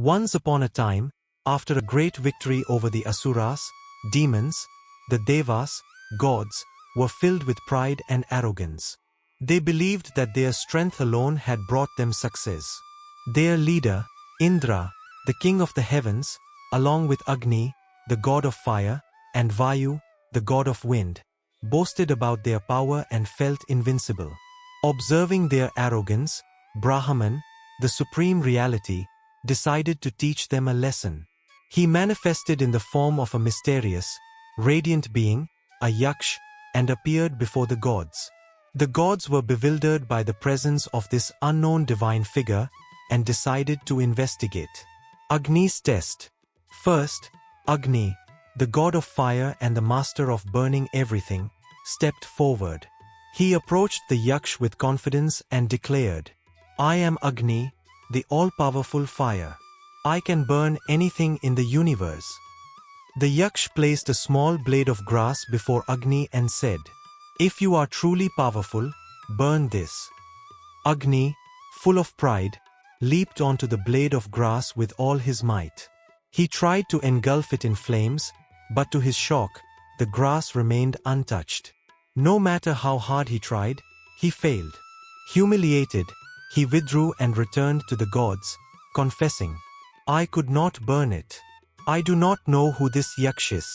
Once upon a time, after a great victory over the Asuras, demons, the Devas, gods, were filled with pride and arrogance. They believed that their strength alone had brought them success. Their leader, Indra, the king of the heavens, along with Agni, the god of fire, and Vayu, the god of wind, boasted about their power and felt invincible. Observing their arrogance, Brahman, the supreme reality, decided to teach them a lesson. He manifested in the form of a mysterious, radiant being, a yaksh, and appeared before the gods. The gods were bewildered by the presence of this unknown divine figure and decided to investigate. Agni's test. First, Agni, the god of fire and the master of burning everything, stepped forward. He approached the yaksh with confidence and declared, "I am Agni, the all-powerful fire. I can burn anything in the universe." The yaksh placed a small blade of grass before Agni and said, "If you are truly powerful, burn this." Agni, full of pride, leaped onto the blade of grass with all his might. He tried to engulf it in flames, but to his shock, the grass remained untouched. No matter how hard he tried, he failed. Humiliated, he withdrew and returned to the gods, confessing, "I could not burn it. I do not know who this yaksh is."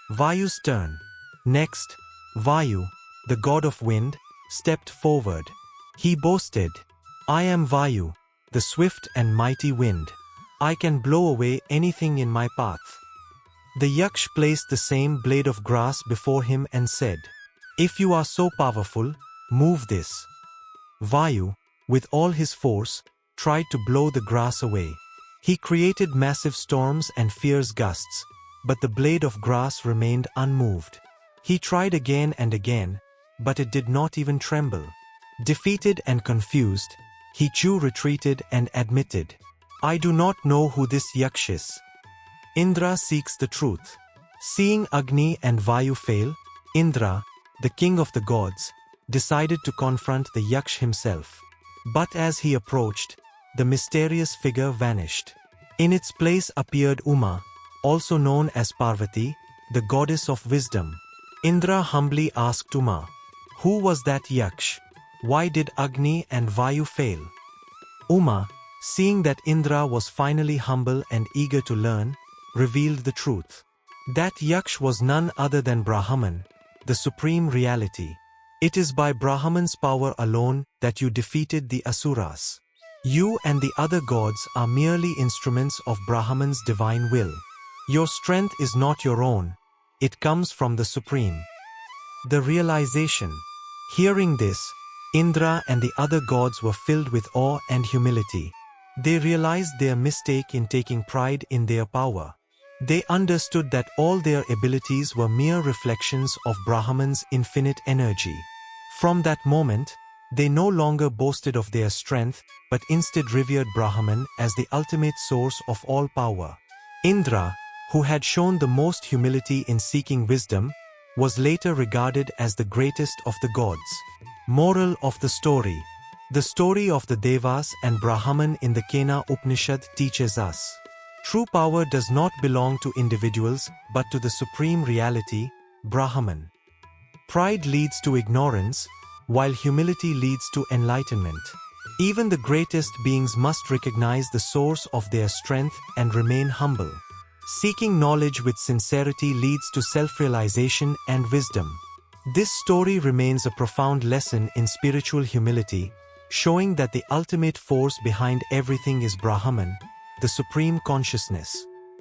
Vayu's turn. Next, Vayu, the god of wind, stepped forward. He boasted, "I am Vayu, the swift and mighty wind. I can blow away anything in my path." The yaksh placed the same blade of grass before him and said, "If you are so powerful, move this." Vayu, with all his force, tried to blow the grass away. He created massive storms and fierce gusts, but the blade of grass remained unmoved. He tried again and again, but it did not even tremble. Defeated and confused, he too retreated and admitted, "I do not know who this yaksh is." Indra seeks the truth. Seeing Agni and Vayu fail, Indra, the king of the gods, decided to confront the yaksh himself. But as he approached, the mysterious figure vanished. In its place appeared Uma, also known as Parvati, the goddess of wisdom. Indra humbly asked Uma, "Who was that yaksh? Why did Agni and Vayu fail?" Uma, seeing that Indra was finally humble and eager to learn, revealed the truth. That yaksh was none other than Brahman, the supreme reality. It is by Brahman's power alone that you defeated the Asuras. You and the other gods are merely instruments of Brahman's divine will. Your strength is not your own. It comes from the Supreme. The realization. Hearing this, Indra and the other gods were filled with awe and humility. They realized their mistake in taking pride in their power. They understood that all their abilities were mere reflections of Brahman's infinite energy. From that moment, they no longer boasted of their strength, but instead revered Brahman as the ultimate source of all power. Indra, who had shown the most humility in seeking wisdom, was later regarded as the greatest of the gods. Moral of the story. The story of the Devas and Brahman in the Kena Upanishad teaches us. True power does not belong to individuals but to the supreme reality, Brahman. Pride leads to ignorance, while humility leads to enlightenment. Even the greatest beings must recognize the source of their strength and remain humble. Seeking knowledge with sincerity leads to self-realization and wisdom. This story remains a profound lesson in spiritual humility, showing that the ultimate force behind everything is Brahman, the supreme consciousness.